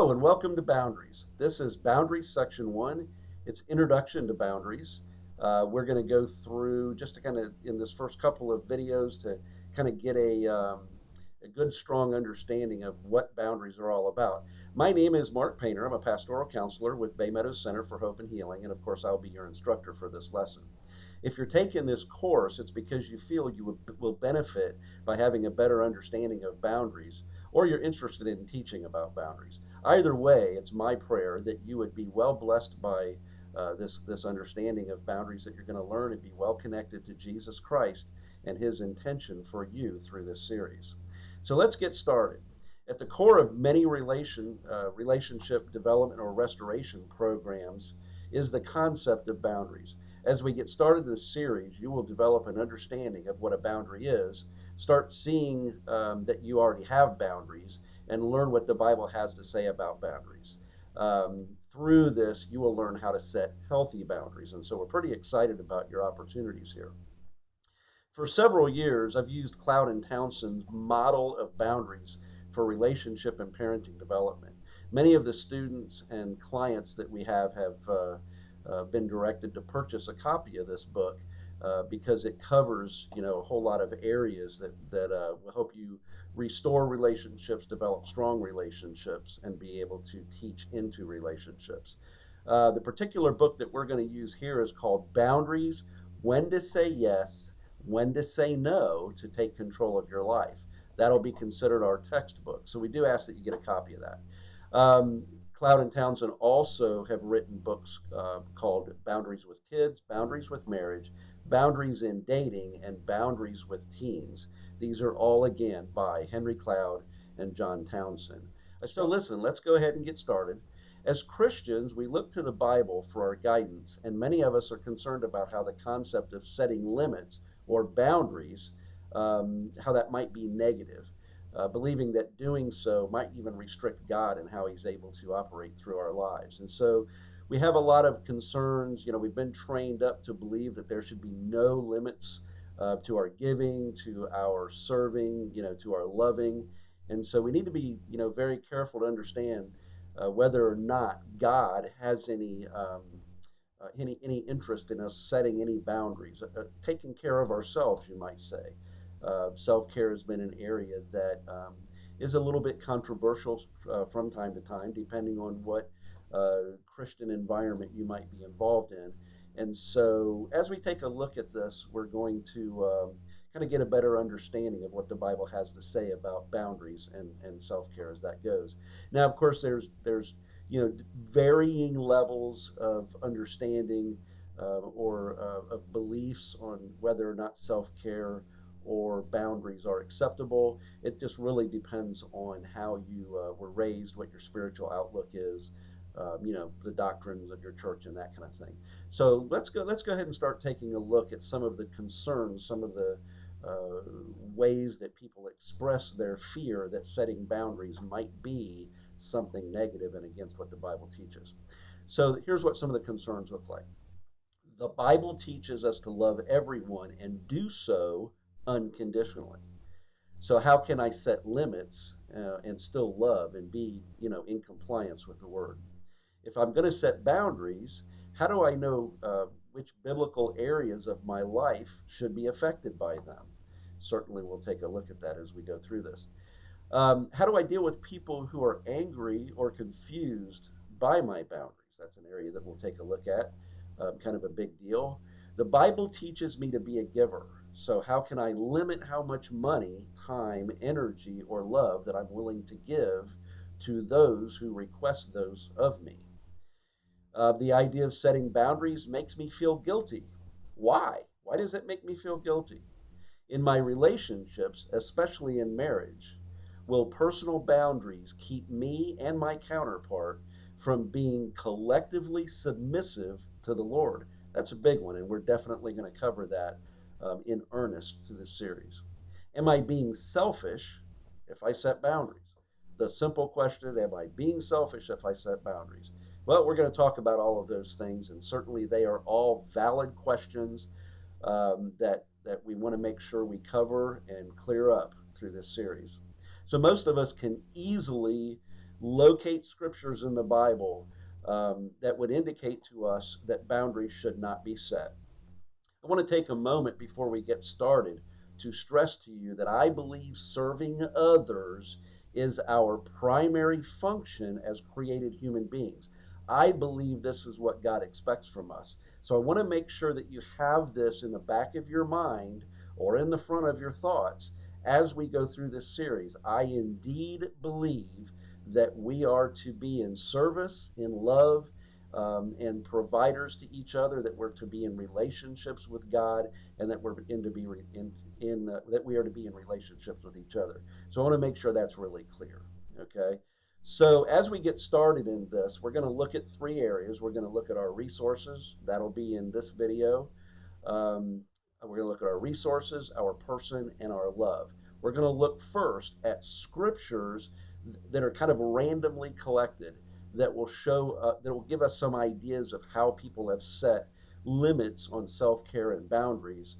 Hello and welcome to Boundaries. This is Boundaries Section 1. It's Introduction to Boundaries. We're going to go through just to kind of, in this first couple of videos, to kind of get a good, strong understanding of what boundaries are all about. My name is Mark Painter. I'm a pastoral counselor with Bay Meadows Center for Hope and Healing, and of course, I'll be your instructor for this lesson. If you're taking this course, it's because you feel you will benefit by having a better understanding of boundaries, or you're interested in teaching about boundaries. Either way, it's my prayer that you would be well blessed by this understanding of boundaries that you're going to learn, and be well connected to Jesus Christ and his intention for you through this series. So let's get started. At the core of many relationship development or restoration programs is the concept of boundaries. As we get started in this series, you will develop an understanding of what a boundary is, start seeing that you already have boundaries, and learn what the Bible has to say about boundaries. Through this, you will learn how to set healthy boundaries, and so we're pretty excited about your opportunities here. For several years, I've used Cloud and Townsend's model of boundaries for relationship and parenting development. Many of the students and clients that we have been directed to purchase a copy of this book because it covers, a whole lot of areas that will help you restore relationships, develop strong relationships, and be able to teach into relationships. The particular book that we're going to use here is called Boundaries: When to Say Yes, When to Say No to Take Control of Your Life. That'll be considered our textbook. So we do ask that you get a copy of that. Cloud and Townsend also have written books called Boundaries with Kids, Boundaries with Marriage, Boundaries in Dating, and Boundaries with Teens. These are all, again, by Henry Cloud and John Townsend. So listen, let's go ahead and get started. As Christians, we look to the Bible for our guidance, and many of us are concerned about how the concept of setting limits or boundaries, how that might be negative. Believing that doing so might even restrict God and how he's able to operate through our lives. And so we have a lot of concerns. We've been trained up to believe that there should be no limits to our giving, to our serving, to our loving. And so we need to be, very careful to understand whether or not God has any interest in us setting any boundaries, taking care of ourselves, you might say. Self-care has been an area that is a little bit controversial from time to time, depending on what Christian environment you might be involved in. And so as we take a look at this, we're going to kind of get a better understanding of what the Bible has to say about boundaries and self-care as that goes. Now, of course, there's varying levels of understanding or of beliefs on whether or not self-care or boundaries are acceptable. It just really depends on how you were raised, what your spiritual outlook is, the doctrines of your church and that kind of thing. So let's go ahead and start taking a look at some of the concerns, some of the ways that people express their fear that setting boundaries might be something negative and against what the Bible teaches. So here's what some of the concerns look like. The Bible teaches us to love everyone and do so unconditionally. So how can I set limits and still love and be, in compliance with the word? If I'm going to set boundaries, how do I know which biblical areas of my life should be affected by them? Certainly we'll take a look at that as we go through this. How do I deal with people who are angry or confused by my boundaries? That's an area that we'll take a look at, kind of a big deal. The Bible teaches me to be a giver. So how can I limit how much money, time, energy, or love that I'm willing to give to those who request those of me? The idea of setting boundaries makes me feel guilty. Why? Why does it make me feel guilty? In my relationships, especially in marriage, will personal boundaries keep me and my counterpart from being collectively submissive to the Lord? That's a big one, and we're definitely going to cover that in earnest through this series. Am I being selfish if I set boundaries? The simple question, am I being selfish if I set boundaries? Well, we're going to talk about all of those things, and certainly they are all valid questions that we want to make sure we cover and clear up through this series. So most of us can easily locate scriptures in the Bible that would indicate to us that boundaries should not be set. I want to take a moment before we get started to stress to you that I believe serving others is our primary function as created human beings. I believe this is what God expects from us. So I want to make sure that you have this in the back of your mind or in the front of your thoughts as we go through this series. I indeed believe that we are to be in service, in love, and providers to each other, that we're to be in relationships with God, and that we're in to be that we are to be in relationships with each other. So I want to make sure that's really clear. Okay. So as we get started in this, we're going to look at three areas. We're going to look at our resources. That'll be in this video. We're going to look at our resources, our person, and our love. We're going to look first at scriptures that are kind of randomly collected that will that will give us some ideas of how people have set limits on self-care and boundaries,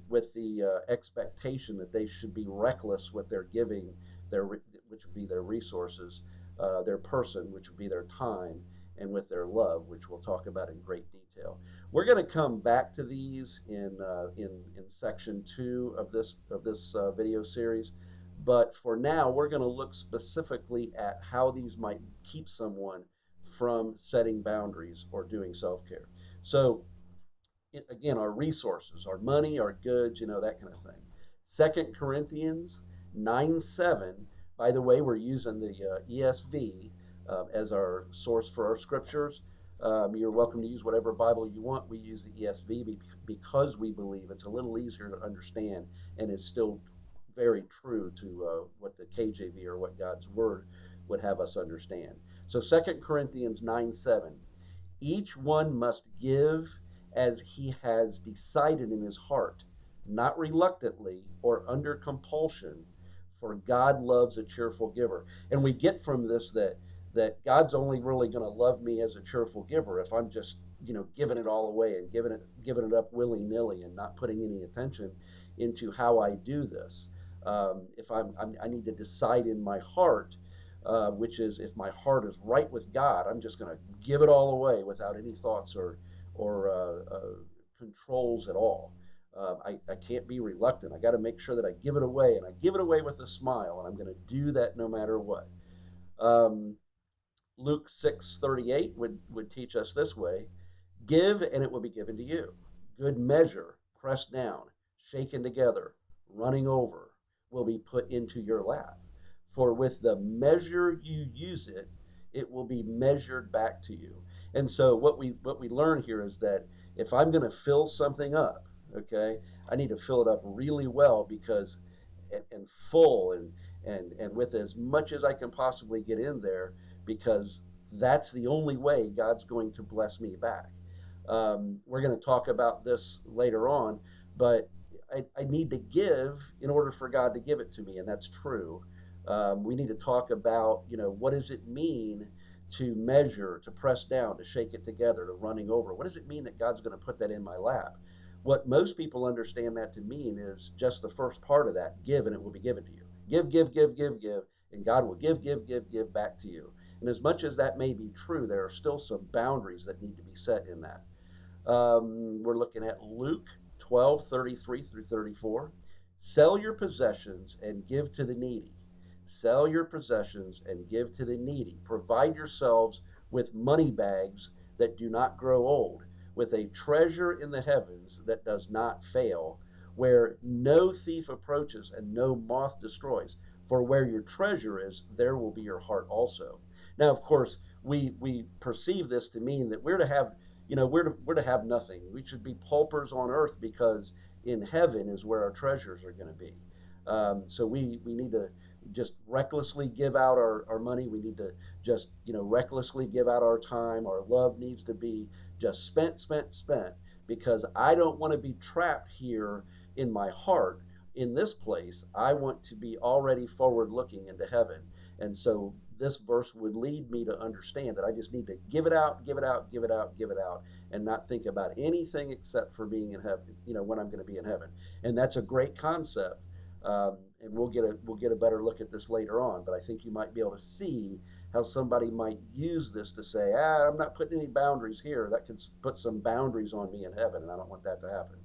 with the expectation that they should be reckless with their giving, which would be their resources, their person, which would be their time, and with their love, which we'll talk about in great detail. We're going to come back to these in section 2 of this video series. But for now, we're going to look specifically at how these might keep someone from setting boundaries or doing self-care. So again, our resources, our money, our goods, that kind of thing. 2 Corinthians 9:7. By the way, we're using the ESV as our source for our scriptures. You're welcome to use whatever Bible you want. We use the ESV because we believe it's a little easier to understand and is still very true to what the KJV or what God's Word would have us understand. So 2 Corinthians 9:7. Each one must give as he has decided in his heart, not reluctantly or under compulsion, for God loves a cheerful giver. And we get from this that God's only really going to love me as a cheerful giver if I'm just giving it all away and giving it up willy-nilly and not putting any attention into how I do this. If I need to decide in my heart, which is if my heart is right with God, I'm just going to give it all away without any thoughts or controls at all. I can't be reluctant. I got to make sure that I give it away, and I give it away with a smile, and I'm going to do that no matter what. Luke 6:38 would teach us this way: give, and it will be given to you. Good measure, pressed down, shaken together, running over, will be put into your lap. For with the measure you use it, it will be measured back to you. And so what we learn here is that if I'm going to fill something up, okay, I need to fill it up really well, because and full and with as much as I can possibly get in there, because that's the only way God's going to bless me back. We're going to talk about this later on, but I need to give in order for God to give it to me, and that's true. We need to talk about, what does it mean to measure, to press down, to shake it together, to running over? What does it mean that God's going to put that in my lap? What most people understand that to mean is just the first part of that: give, and it will be given to you. Give, and God will give back to you. And as much as that may be true, there are still some boundaries that need to be set in that. We're looking at Luke 12:33 through 34. Sell your possessions and give to the needy. Sell your possessions and give to the needy. Provide yourselves with money bags that do not grow old, with a treasure in the heavens that does not fail, where no thief approaches and no moth destroys. For where your treasure is, there will be your heart also. Now, of course, we perceive this to mean that we're to have, we're to have nothing. We should be paupers on earth, because in heaven is where our treasures are going to be. So we need to just recklessly give out our money. We need to just, recklessly give out our time. Our love needs to be just spent, because I don't want to be trapped here in my heart in this place. I want to be already forward looking into heaven. And so this verse would lead me to understand that I just need to give it out, and not think about anything except for being in heaven, when I'm going to be in heaven. And that's a great concept. and we'll get a better look at this later on. But I think you might be able to see how somebody might use this to say, I'm not putting any boundaries here. That could put some boundaries on me in heaven, and I don't want that to happen.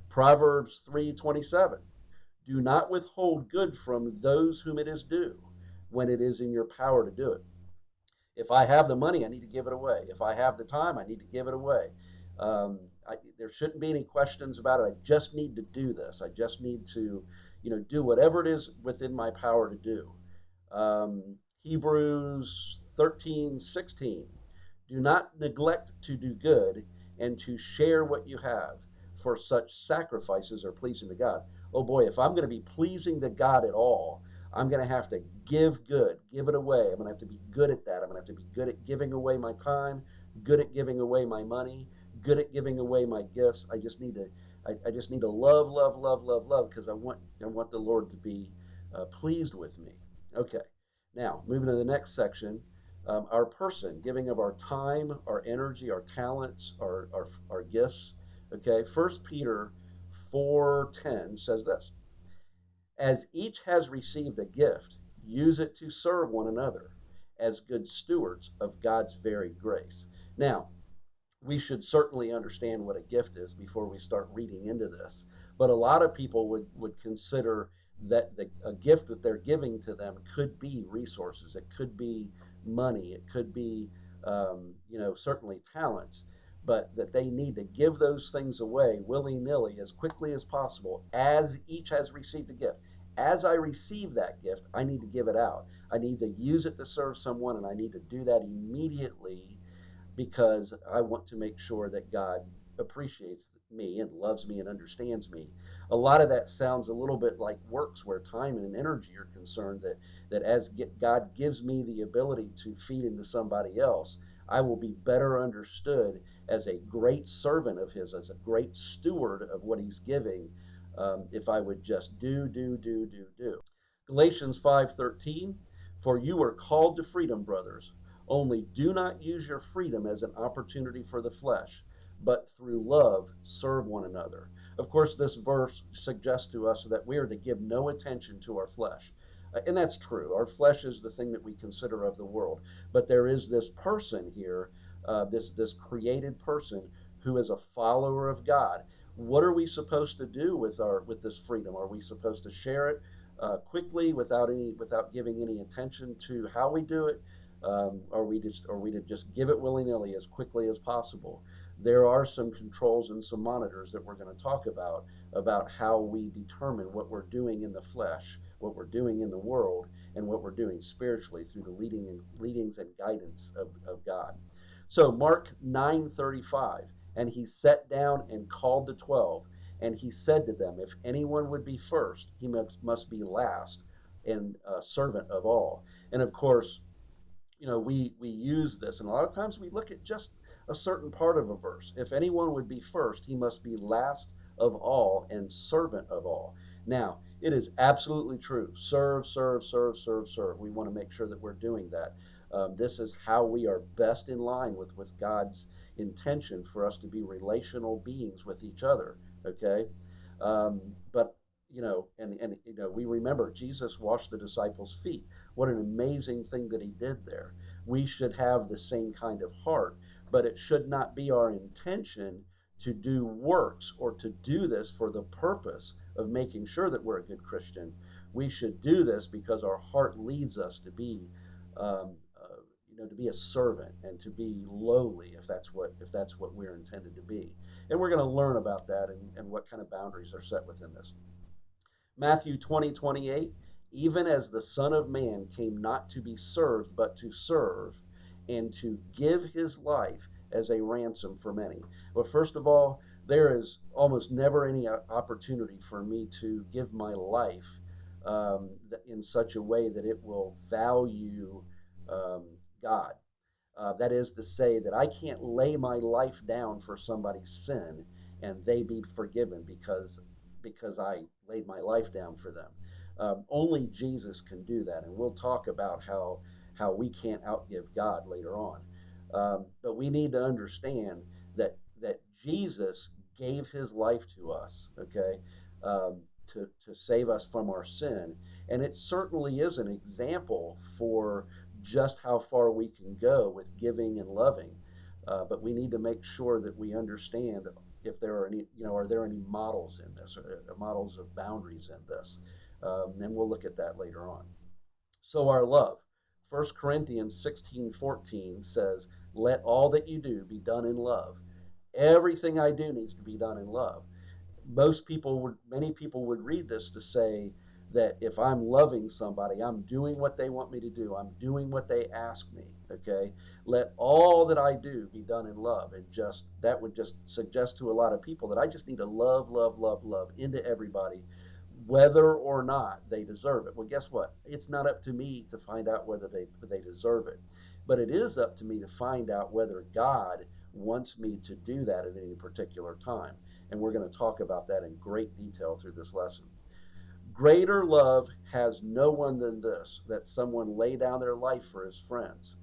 Proverbs 3:27. Do not withhold good from those whom it is due when it is in your power to do it. If I have the money, I need to give it away. If I have the time, I need to give it away. There shouldn't be any questions about it. I just need to do this. I just need to, do whatever it is within my power to do. Hebrews 13:16. Do not neglect to do good and to share what you have, for such sacrifices are pleasing to God. Oh boy, if I'm going to be pleasing to God at all, I'm going to have to give good, give it away. I'm going to have to be good at that. I'm going to have to be good at giving away my time, good at giving away my money, good at giving away my gifts. I just need to love, love, love, love, love, because I want the Lord to be pleased with me. Okay, now moving to the next section, our person, giving of our time, our energy, our talents, our gifts. Okay, First Peter 4:10 says this: as each has received a gift, use it to serve one another as good stewards of God's varied grace. Now, we should certainly understand what a gift is before we start reading into this. But a lot of people would consider that a gift that they're giving to them could be resources, it could be money, it could be, certainly talents, but that they need to give those things away willy nilly as quickly as possible as each has received a gift. As I receive that gift, I need to give it out. I need to use it to serve someone, and I need to do that immediately because I want to make sure that God appreciates me and loves me and understands me. A lot of that sounds a little bit like works where time and energy are concerned, that as God gives me the ability to feed into somebody else, I will be better understood as a great servant of his, as a great steward of what he's giving, if I would just do. Galatians 5:13, for you are called to freedom, brothers. Only do not use your freedom as an opportunity for the flesh, but through love serve one another. Of course, this verse suggests to us that we are to give no attention to our flesh. And that's true. Our flesh is the thing that we consider of the world. But there is this person here, this created person who is a follower of God. What are we supposed to do with this freedom? Are we supposed to share it quickly without giving any attention to how we do it? Are we to just give it willy nilly as quickly as possible? There are some controls and some monitors that we're going to talk about how we determine what we're doing in the flesh, what we're doing in the world, and what we're doing spiritually through the leadings and guidance of God. So Mark 9:35, and he sat down and called the 12, and he said to them, if anyone would be first, he must be last and servant of all. And of course, we use this, and a lot of times we look at just a certain part of a verse. If anyone would be first, he must be last of all and servant of all. Now, it is absolutely true. Serve, serve, serve, serve, serve. We want to make sure that we're doing that. This is how we are best in line with God's intention for us to be relational beings with each other. Okay, but we remember Jesus washed the disciples' feet. What an amazing thing that he did there. We should have the same kind of heart, but it should not be our intention to do works or to do this for the purpose of making sure that we're a good Christian. We should do this because our heart leads us to be, to be a servant and to be lowly, if that's what we're intended to be. And we're going to learn about that and what kind of boundaries are set within this. Matthew 20:28, even as the Son of Man came not to be served, but to serve, and to give his life as a ransom for many. Well, first of all, there is almost never any opportunity for me to give my life in such a way that it will value God. That is to say, that I can't lay my life down for somebody's sin and they be forgiven because I laid my life down for them. Only Jesus can do that, and we'll talk about how we can't outgive God later on. But we need to understand that Jesus gave his life to us, okay, to save us from our sin. And it certainly is an example for just how far we can go with giving and loving. But we need to make sure that we understand if there are any, are there any models in this, or models of boundaries in this? And we'll look at that later on. So our love. 1 Corinthians 16:14 says, let all that you do be done in love. Everything I do needs to be done in love. Many people would read this to say that if I'm loving somebody, I'm doing what they want me to do. I'm doing what they ask me. Okay. Let all that I do be done in love. And just that would just suggest to a lot of people that I just need to love, love, love, love into everybody, whether or not they deserve it. Well, guess what? It's not up to me to find out whether they deserve it, but it is up to me to find out whether God wants me to do that at any particular time. And we're going to talk about that in great detail through this lesson. Greater love has no one than this, that someone lay down their life for his friends.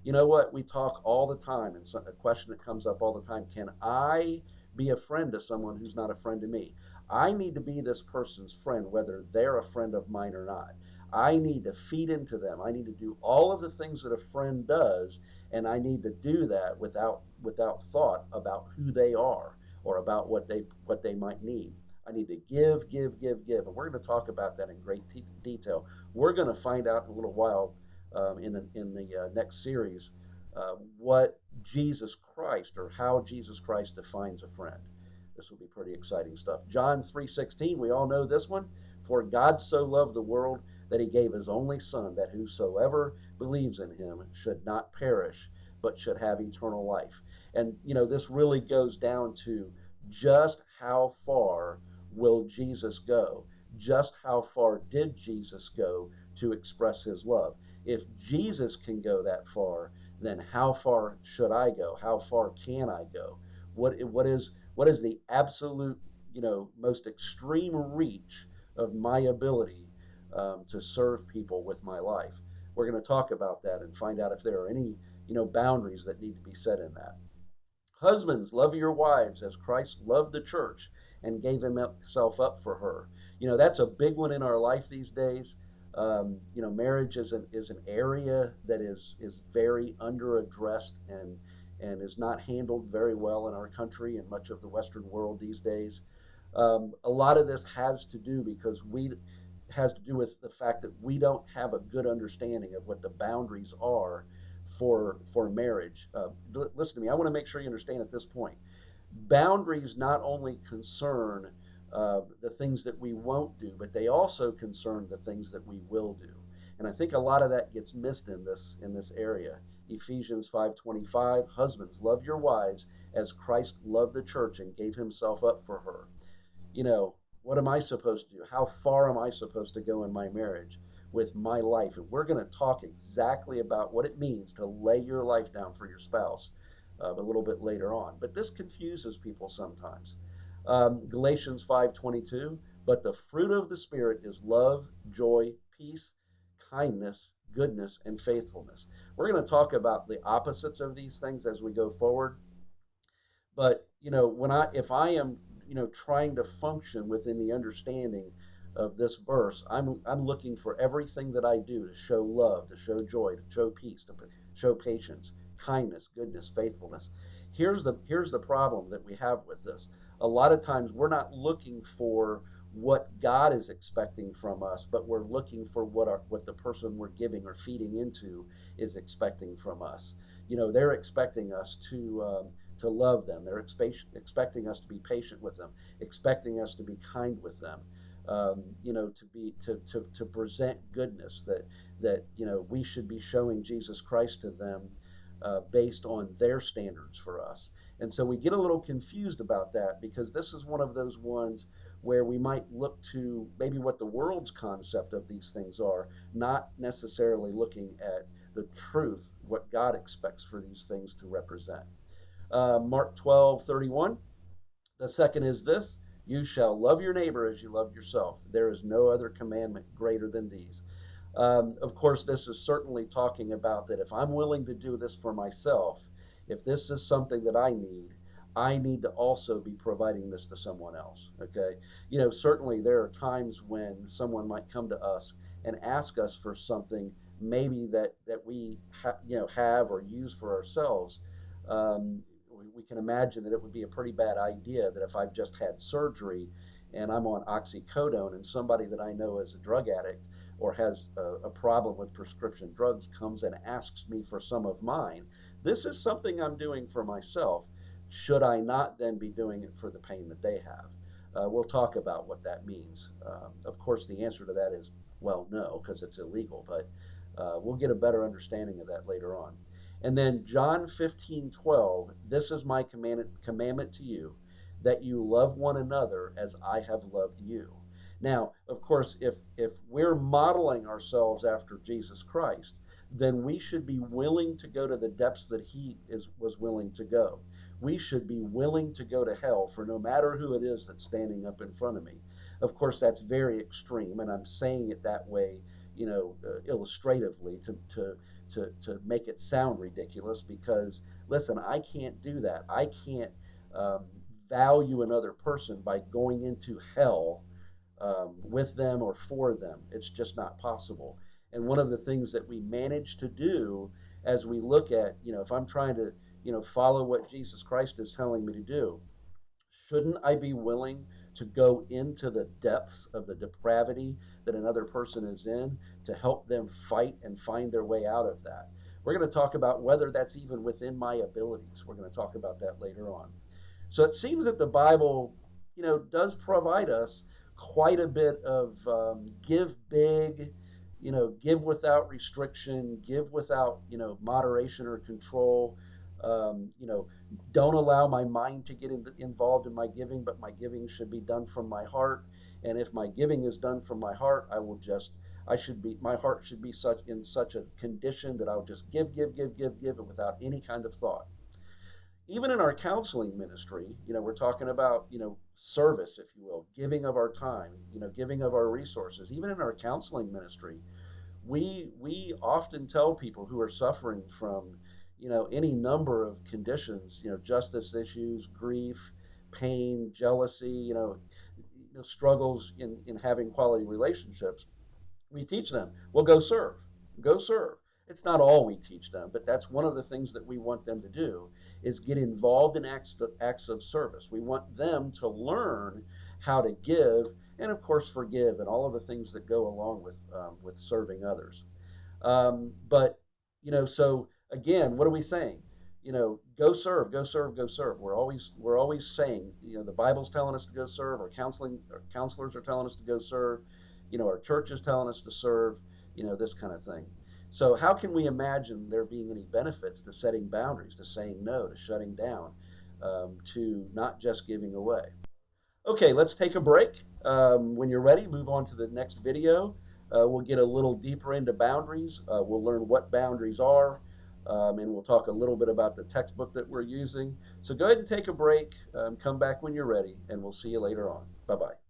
You know what? We talk all the time, and a question that comes up all the time: can I be a friend to someone who's not a friend to me? I need to be this person's friend, whether they're a friend of mine or not. I need to feed into them. I need to do all of the things that a friend does, and I need to do that without thought about who they are or about what they might need. I need to give, give, give, give, and we're going to talk about that in great detail. We're going to find out in a little while, in the next series, what Jesus Christ, or how Jesus Christ defines a friend. This will be pretty exciting stuff. John 3:16, we all know this one. For God so loved the world that he gave his only Son, that whosoever believes in him should not perish, but should have eternal life. And, this really goes down to just how far will Jesus go? Just how far did Jesus go to express his love? If Jesus can go that far, then how far should I go? How far can I go? What is the absolute, most extreme reach of my ability to serve people with my life? We're going to talk about that and find out if there are any, boundaries that need to be set in that. Husbands, love your wives as Christ loved the church and gave himself up for her. That's a big one in our life these days. Marriage is an area that is very underaddressed and is not handled very well in our country and much of the Western world these days. A lot of this has to do with the fact that we don't have a good understanding of what the boundaries are for marriage. Listen to me. I want to make sure you understand at this point. Boundaries not only concern the things that we won't do, but they also concern the things that we will do. And I think a lot of that gets missed in this area. Ephesians 5:25, husbands, love your wives as Christ loved the church and gave himself up for her. You know, what am I supposed to do? How far am I supposed to go in my marriage with my life? And we're going to talk exactly about what it means to lay your life down for your spouse a little bit later on. But this confuses people sometimes. Galatians 5:22, but the fruit of the Spirit is love, joy, peace, kindness, goodness, and faithfulness. We're going to talk about the opposites of these things as we go forward. But if I am trying to function within the understanding of this verse, I'm looking for everything that I do to show love, to show joy, to show peace, to show patience, kindness, goodness, faithfulness. Here's the problem that we have with this. A lot of times we're not looking for what God is expecting from us, but we're looking for what the person we're giving or feeding into is expecting from us. They're expecting us to love them. They're expecting us to be patient with them, expecting us to be kind with them, to present goodness, that we should be showing Jesus Christ to them based on their standards for us. And so we get a little confused about that, because this is one of those ones where we might look to maybe what the world's concept of these things are, not necessarily looking at the truth, what God expects for these things to represent. Mark 12:31. The second is this: you shall love your neighbor as you love yourself. There is no other commandment greater than these. Of course, this is certainly talking about that if I'm willing to do this for myself, if this is something that I need, I need to also be providing this to someone else. Okay. You know, certainly there are times when someone might come to us and ask us for something maybe that we have or use for ourselves. We can imagine that it would be a pretty bad idea that if I've just had surgery and I'm on oxycodone and somebody that I know is a drug addict or has a problem with prescription drugs comes and asks me for some of mine. This is something I'm doing for myself. Should I not then be doing it for the pain that they have? We'll talk about what that means. Of course, the answer to that is, well, no, because it's illegal, but we'll get a better understanding of that later on. And then John 15:12, this is my commandment to you, that you love one another as I have loved you. Now, of course, if we're modeling ourselves after Jesus Christ, then we should be willing to go to the depths that was willing to go. We should be willing to go to hell for no matter who it is that's standing up in front of me. Of course, that's very extreme, and I'm saying it that way, illustratively to make it sound ridiculous. Because listen, I can't do that. I can't um, value another person by going into hell with them or for them. It's just not possible. And one of the things that we manage to do as we look at, if I'm trying to, follow what Jesus Christ is telling me to do, shouldn't I be willing to go into the depths of the depravity that another person is in to help them fight and find their way out of that? We're going to talk about whether that's even within my abilities. We're going to talk about that later on. So it seems that the Bible, does provide us quite a bit of give big, give without restriction, give without, moderation or control. Um, you know, don't allow my mind to get involved in my giving, but my giving should be done from my heart. And if my giving is done from my heart, my heart should be such a condition that I'll just give without any kind of thought. Even in our counseling ministry, we're talking about, service, if you will, giving of our time, giving of our resources. Even in our counseling ministry, we often tell people who are suffering from, any number of conditions, justice issues, grief, pain, jealousy, struggles in having quality relationships. We teach them, well, go serve, go serve. It's not all we teach them, but that's one of the things that we want them to do is get involved in acts of service. We want them to learn how to give and, of course, forgive and all of the things that go along with serving others. But so again, what are we saying? Go serve, go serve, go serve. We're always saying, the Bible's telling us to go serve. Our counselors are telling us to go serve. Our church is telling us to serve. This kind of thing. So how can we imagine there being any benefits to setting boundaries, to saying no, to shutting down, to not just giving away? Okay, let's take a break. When you're ready, move on to the next video. We'll get a little deeper into boundaries. We'll learn what boundaries are, and we'll talk a little bit about the textbook that we're using. So go ahead and take a break. Come back when you're ready, and we'll see you later on. Bye-bye.